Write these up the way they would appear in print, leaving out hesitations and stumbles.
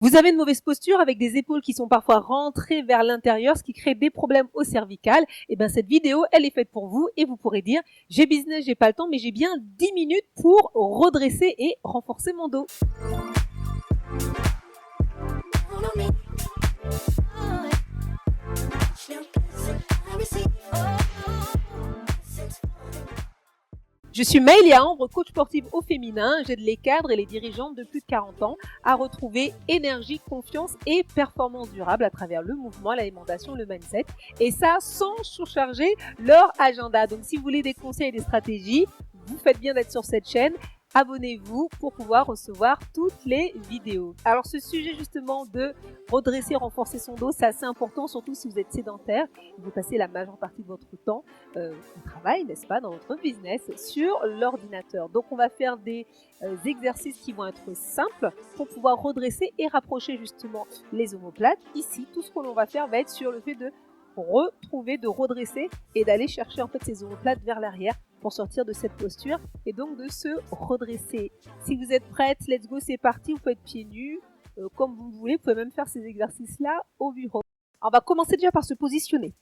Vous avez une mauvaise posture avec des épaules qui sont parfois rentrées vers l'intérieur, ce qui crée des problèmes au cervical. Et bien cette vidéo, elle est faite pour vous et vous pourrez dire j'ai business, j'ai pas le temps, mais j'ai bien 10 minutes pour redresser et renforcer mon dos. Je suis Maëlia Ambre, coach sportive au féminin. J'aide les cadres et les dirigeantes de plus de 40 ans à retrouver énergie, confiance et performance durable à travers le mouvement, l'alimentation, le mindset. Et ça sans surcharger leur agenda. Donc si vous voulez des conseils et des stratégies, vous faites bien d'être sur cette chaîne. Abonnez-vous pour pouvoir recevoir toutes les vidéos. Alors ce sujet justement de redresser, renforcer son dos, c'est assez important, surtout si vous êtes sédentaire. Vous passez la majeure partie de votre temps au travail, n'est-ce pas, dans votre business, sur l'ordinateur. Donc on va faire des exercices qui vont être simples pour pouvoir redresser et rapprocher justement les omoplates. Ici, tout ce que l'on va faire va être sur le fait de retrouver, de redresser et d'aller chercher en fait ces omoplates vers l'arrière pour sortir de cette posture et donc de se redresser. Si vous êtes prête, let's go, c'est parti. Vous pouvez être pieds nus, comme vous voulez. Vous pouvez même faire ces exercices-là au bureau. Alors, on va commencer déjà par se positionner.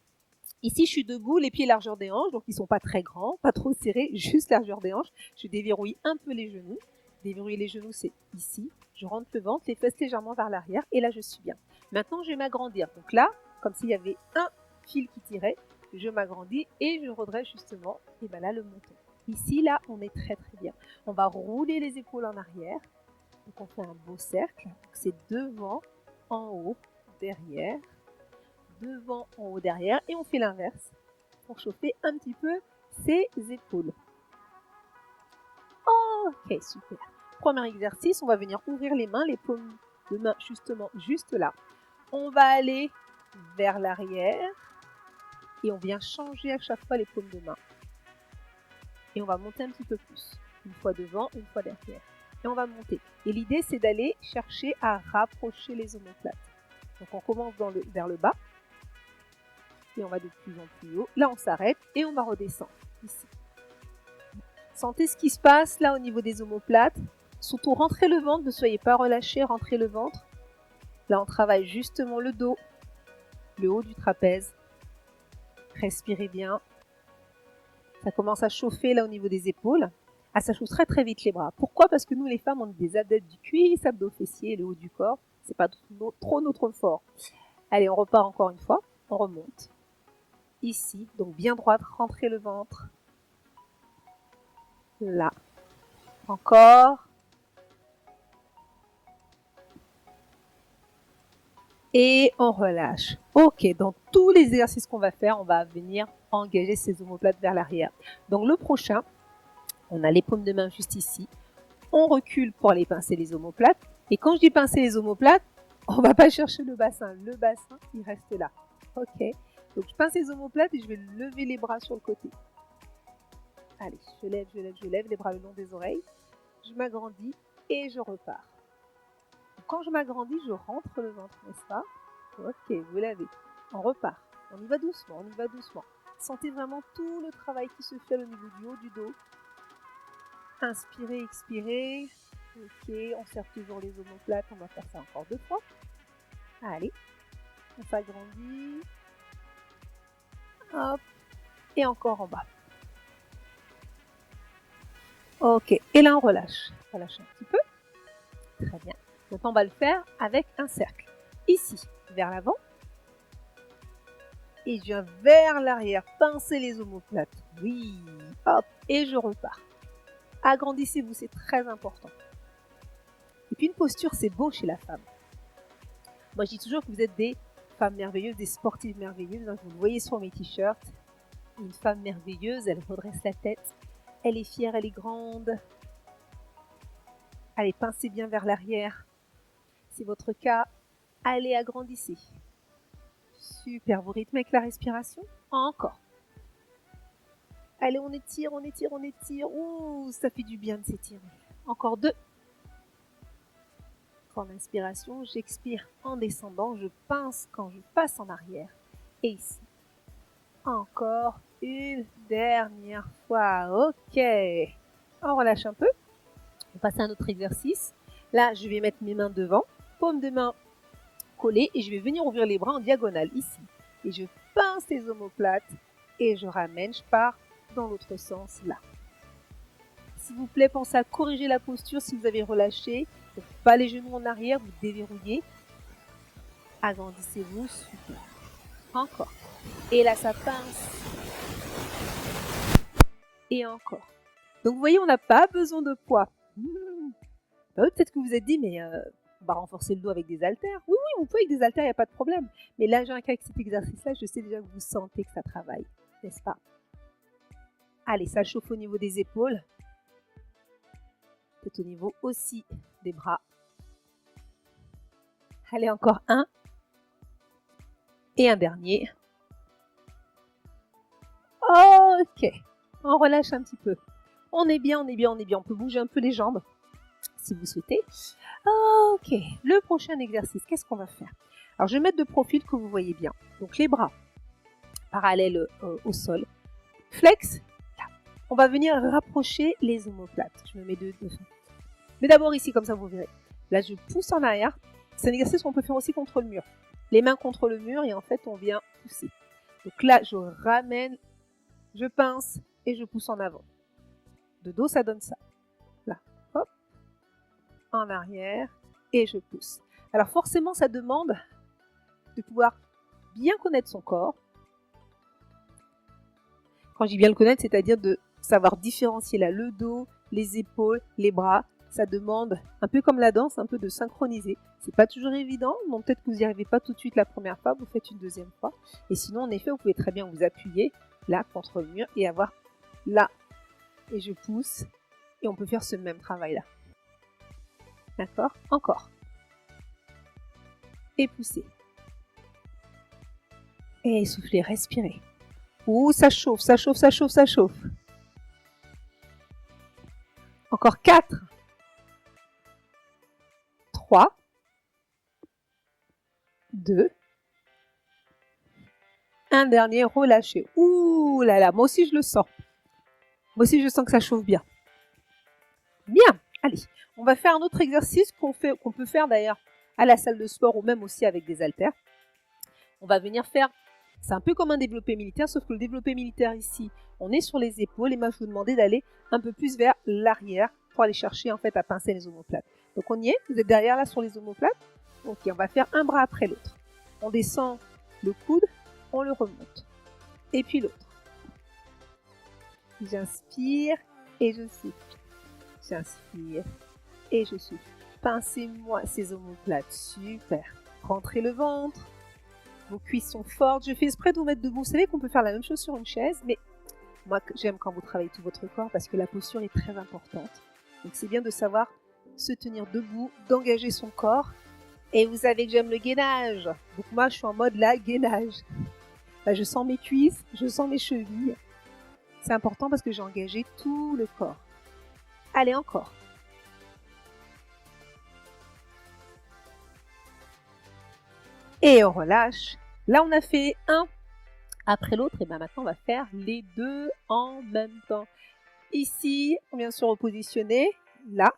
Ici, je suis debout, les pieds largeur des hanches, donc ils sont pas très grands, pas trop serrés, juste largeur des hanches. Je déverrouille un peu les genoux. Déverrouiller les genoux, c'est ici. Je rentre le ventre, les fesses légèrement vers l'arrière, et là, je suis bien. Maintenant, je vais m'agrandir. Donc là, comme s'il y avait un fil qui tirait, je m'agrandis et je redresse justement, et bien là, le menton. Ici, là, on est très très bien. On va rouler les épaules en arrière. Donc on fait un beau cercle. C'est devant, en haut, derrière. Devant, en haut, derrière. Et on fait l'inverse pour chauffer un petit peu ses épaules. Ok, super. Premier exercice, on va venir ouvrir les mains, les paumes de main justement juste là. On va aller vers l'arrière et on vient changer à chaque fois les paumes de main. Et on va monter un petit peu plus. Une fois devant, une fois derrière. Et on va monter. Et l'idée, c'est d'aller chercher à rapprocher les omoplates. Donc on commence vers le bas. Et on va de plus en plus haut. Là, on s'arrête et on va redescendre. Ici. Sentez ce qui se passe là au niveau des omoplates. Surtout, rentrez le ventre. Ne soyez pas relâchés. Rentrez le ventre. Là, on travaille justement le dos. Le haut du trapèze. Respirez bien. Ça commence à chauffer là au niveau des épaules. Ah, ça chauffe très très vite les bras. Pourquoi? Parce que nous les femmes, on est des adeptes du cuisse, abdos fessiers, le haut du corps. C'est pas trop notre fort. Allez, on repart encore une fois. On remonte. Ici, donc bien droite, rentrez le ventre. Là. Encore. Et on relâche. Ok, dans tous les exercices qu'on va faire, on va venir engager ces omoplates vers l'arrière. Donc le prochain, on a les paumes de main juste ici. On recule pour aller pincer les omoplates. Et quand je dis pincer les omoplates, on ne va pas chercher le bassin. Le bassin, il reste là. Ok. Donc je pince les omoplates et je vais lever les bras sur le côté. Allez, je lève les bras le long des oreilles. Je m'agrandis et je repars. Quand je m'agrandis, je rentre le ventre, n'est-ce pas? Ok, vous l'avez. On repart. On y va doucement, on y va doucement. Sentez vraiment tout le travail qui se fait au niveau du haut du dos. Inspirez, expirez. Ok, on serre toujours les omoplates. On va faire ça encore 2 fois. Allez, on s'agrandit. Hop, et encore en bas. Ok, et là on relâche. Relâche un petit peu. Très bien. Maintenant on va le faire avec un cercle. Ici, vers l'avant. Et je viens vers l'arrière, pincer les omoplates. Oui, hop, et je repars. Agrandissez-vous, c'est très important. Et puis une posture, c'est beau chez la femme. Moi, je dis toujours que vous êtes des femmes merveilleuses, des sportives merveilleuses. Vous le voyez sur mes t-shirts. Une femme merveilleuse, elle redresse la tête. Elle est fière, elle est grande. Allez, pincez bien vers l'arrière. C'est votre cas. Allez, agrandissez. Super, vous rythmez avec la respiration. Encore. Allez, on étire, on étire, on étire. Ouh, ça fait du bien de s'étirer. Encore 2. En inspiration, j'expire en descendant, je pince quand je passe en arrière. Et ici. Encore une dernière fois. Ok. On relâche un peu. On passe à un autre exercice. Là, je vais mettre mes mains devant. paume de main collée et je vais venir ouvrir les bras en diagonale ici. Et je pince les omoplates et je ramène, je pars dans l'autre sens là. S'il vous plaît, pensez à corriger la posture si vous avez relâché. Donc, pas les genoux en arrière, vous déverrouillez. Agrandissez-vous, super. Encore. Et là, ça pince. Et encore. Donc, vous voyez, on n'a pas besoin de poids. Peut-être que vous vous êtes dit, mais on va renforcer le dos avec des haltères. Oui, vous pouvez avec des haltères, il n'y a pas de problème. Mais là, j'ai un cas avec cet exercice-là, je sais déjà que vous sentez que ça travaille, n'est-ce pas? Allez, ça chauffe au niveau des épaules. Peut-être au niveau aussi des bras. Allez, encore un. Et un dernier. Ok, on relâche un petit peu. On est bien. On peut bouger un peu les jambes, si vous souhaitez. Ok, le prochain exercice, qu'est-ce qu'on va faire? Alors, je vais mettre de profil que vous voyez bien. Donc, les bras parallèles au sol. Flex, là. On va venir rapprocher les omoplates. Je me mets deux. Mais d'abord ici, comme ça, vous verrez. Là, je pousse en arrière. C'est un exercice qu'on peut faire aussi contre le mur. Les mains contre le mur et en fait, on vient pousser. Donc là, je ramène, je pince et je pousse en avant. De dos, ça donne ça. Là, hop, en arrière et je pousse. Alors forcément, ça demande de pouvoir bien connaître son corps. Quand je dis bien le connaître, c'est-à-dire de savoir différencier là le dos, les épaules, les bras. Ça demande, un peu comme la danse, un peu de synchroniser. C'est pas toujours évident, donc peut-être que vous n'y arrivez pas tout de suite la première fois, vous faites une deuxième fois. Et sinon, en effet, vous pouvez très bien vous appuyer là contre le mur et avoir là. Et je pousse, et on peut faire ce même travail-là. D'accord? Encore. Et poussez. Et soufflez, respirez. Ouh, ça chauffe, ça chauffe, ça chauffe, ça chauffe. Encore 4. 3, 2, un dernier, relâchez. Ouh là là, moi aussi je le sens. Moi aussi je sens que ça chauffe bien. Bien, allez, on va faire un autre exercice qu'on peut faire d'ailleurs à la salle de sport ou même aussi avec des haltères. On va venir faire, c'est un peu comme un développé militaire, sauf que le développé militaire ici, on est sur les épaules et moi je vous demandais d'aller un peu plus vers l'arrière pour aller chercher en fait à pincer les omoplates. Donc on y est, vous êtes derrière là sur les omoplates. Ok, on va faire un bras après l'autre. On descend le coude, on le remonte. Et puis l'autre. J'inspire et je souffle. J'inspire et je souffle. Pincez-moi ces omoplates, super. Rentrez le ventre. Vos cuisses sont fortes. Je fais exprès de vous mettre debout. Vous savez qu'on peut faire la même chose sur une chaise, mais moi j'aime quand vous travaillez tout votre corps parce que la posture est très importante. Donc c'est bien de savoir se tenir debout, d'engager son corps. Et vous savez que j'aime le gainage. Donc moi, je suis en mode là, gainage. Là, je sens mes cuisses, je sens mes chevilles. C'est important parce que j'ai engagé tout le corps. Allez, encore. Et on relâche. Là, on a fait un après l'autre. Et bien maintenant, on va faire les deux en même temps. Ici, on vient se repositionner. Là,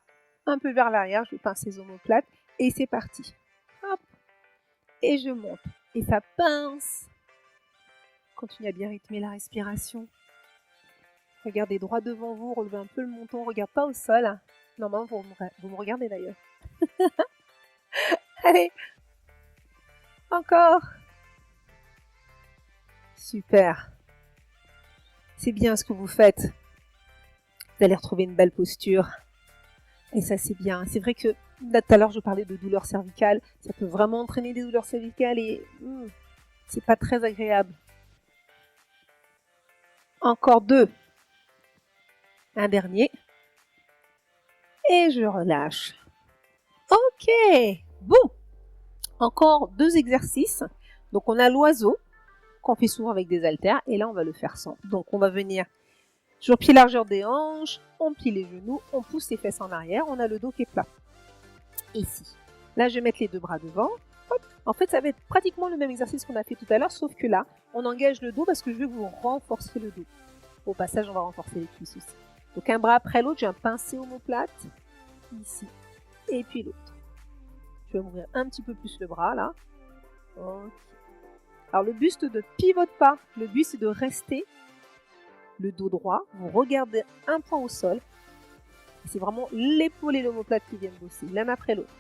un peu vers l'arrière. Je vais pincer les omoplates. Et c'est parti. Hop. Et je monte. Et ça pince. Continuez à bien rythmer la respiration. Regardez droit devant vous, relevez un peu le menton, regarde pas au sol. Normalement, vous me regardez d'ailleurs. Allez, encore. Super. C'est bien ce que vous faites. Vous allez retrouver une belle posture. Et ça, c'est bien. C'est vrai que là, tout à l'heure, je parlais de douleurs cervicales. Ça peut vraiment entraîner des douleurs cervicales et c'est pas très agréable. Encore 2. Un dernier. Et je relâche. Ok. Bon. Encore 2 exercices. Donc, on a l'oiseau qu'on fait souvent avec des haltères. Et là, on va le faire sans. Donc, on va venir sur pied largeur des hanches. On plie les genoux. On pousse les fesses en arrière. On a le dos qui est plat. Ici. Là, je vais mettre les 2 bras devant. Hop. En fait, ça va être pratiquement le même exercice qu'on a fait tout à l'heure. Sauf que là, on engage le dos parce que je vais vous renforcer le dos. Au passage, on va renforcer les cuisses aussi. Donc un bras après l'autre, j'ai un pincé omoplate, ici, et puis l'autre. Je vais m'ouvrir un petit peu plus le bras là. Ok. Alors le buste ne pivote pas. Le but c'est de rester le dos droit. Vous regardez un point au sol. C'est vraiment l'épaule et l'omoplate qui viennent bosser, l'un après l'autre.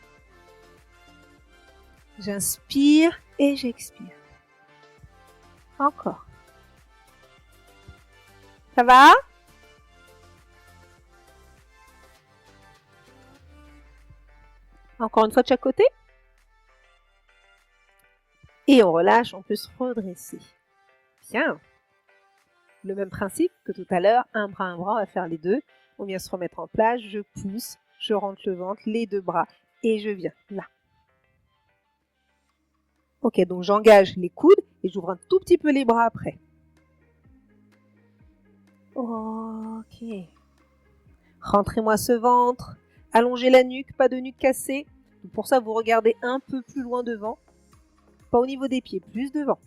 J'inspire et j'expire. Encore. Ça va? Encore une fois de chaque côté. Et on relâche, on peut se redresser. Bien. Le même principe que tout à l'heure, un bras, on va faire les deux. On vient se remettre en place, je pousse, je rentre le ventre, les deux bras et je viens là. Ok, donc j'engage les coudes et j'ouvre un tout petit peu les bras après. Ok. Rentrez-moi ce ventre, allongez la nuque, pas de nuque cassée. Donc pour ça, vous regardez un peu plus loin devant, pas au niveau des pieds, plus devant.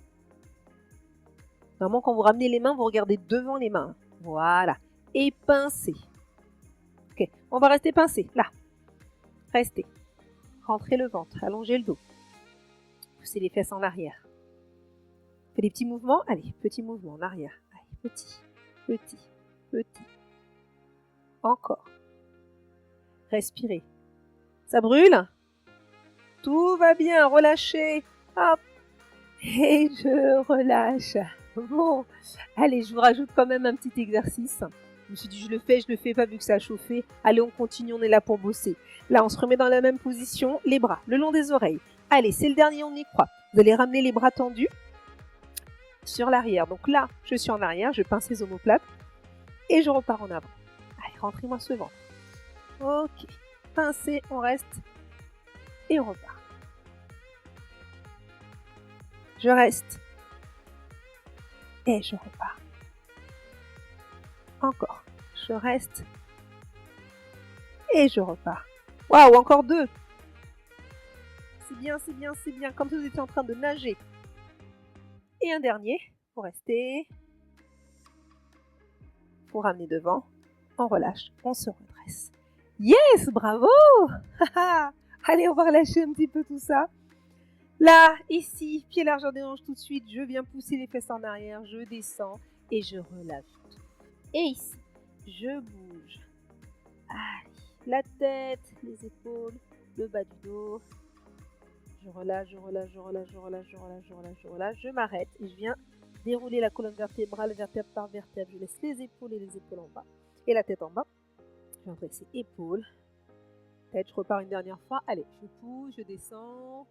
Normalement, quand vous ramenez les mains, vous regardez devant les mains. Voilà. Et pincez. Ok, on va rester pincé, là. Restez. Rentrez le ventre, allongez le dos. Poussez les fesses en arrière. Faites des petits mouvements. Allez, petits mouvements en arrière. Allez, petit, petit, petit. Encore. Respirez. Ça brûle? Tout va bien, relâchez. Hop. Et je relâche. Bon, allez, je vous rajoute quand même un petit exercice. Je me suis dit, je le fais pas vu que ça a chauffé. Allez, on continue, on est là pour bosser. Là, on se remet dans la même position, les bras le long des oreilles. Allez, c'est le dernier, on y croit. Vous allez ramener les bras tendus sur l'arrière. Donc là, je suis en arrière, je pince les omoplates et je repars en avant. Allez, rentrez-moi ce ventre. Ok, pincez, on reste et on repart. Je reste et je repars. Encore, je reste et je repars. Waouh, encore deux. C'est bien, c'est bien, c'est bien. Comme si vous étiez en train de nager. Et un dernier, pour rester. Pour ramener devant. On relâche, on se redresse. Yes, bravo. Allez, on va relâcher un petit peu tout ça. Là, ici, pied largeur des hanches tout de suite. Je viens pousser les fesses en arrière. Je descends et je relâche. Et ici, je bouge. Allez, la tête, les épaules, le bas du dos. Je relâche, je relâche, je relâche, je relâche, je relâche, je relâche, je relâche. Je m'arrête et je viens dérouler la colonne vertébrale, vertèbre par vertèbre. Je laisse les épaules et les épaules en bas. Et la tête en bas. Je vais redresser épaules. Tête, je repars une dernière fois. Allez, je pousse, je descends.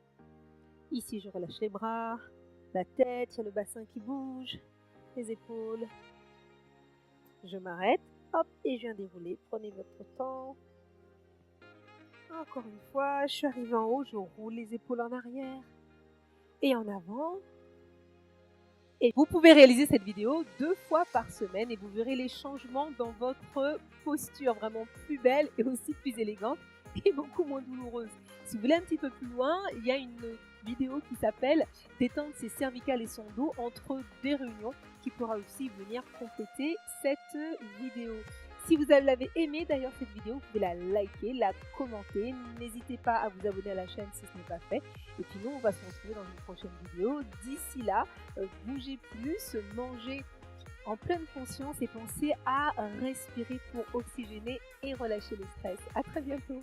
Ici, je relâche les bras. La tête, il y a le bassin qui bouge. Les épaules. Je m'arrête. Hop, et je viens dérouler. Prenez votre temps. Encore une fois, je suis arrivée en haut, je roule les épaules en arrière et en avant. Et vous pouvez réaliser cette vidéo 2 fois par semaine et vous verrez les changements dans votre posture, vraiment plus belle et aussi plus élégante et beaucoup moins douloureuse. Si vous voulez un petit peu plus loin, il y a une vidéo qui s'appelle « Détendre ses cervicales et son dos entre des réunions » qui pourra aussi venir compléter cette vidéo. Si vous l'avez aimé d'ailleurs cette vidéo, vous pouvez la liker, la commenter. N'hésitez pas à vous abonner à la chaîne si ce n'est pas fait. Et puis nous, on va se retrouver dans une prochaine vidéo. D'ici là, bougez plus, mangez en pleine conscience et pensez à respirer pour oxygéner et relâcher le stress. À très bientôt.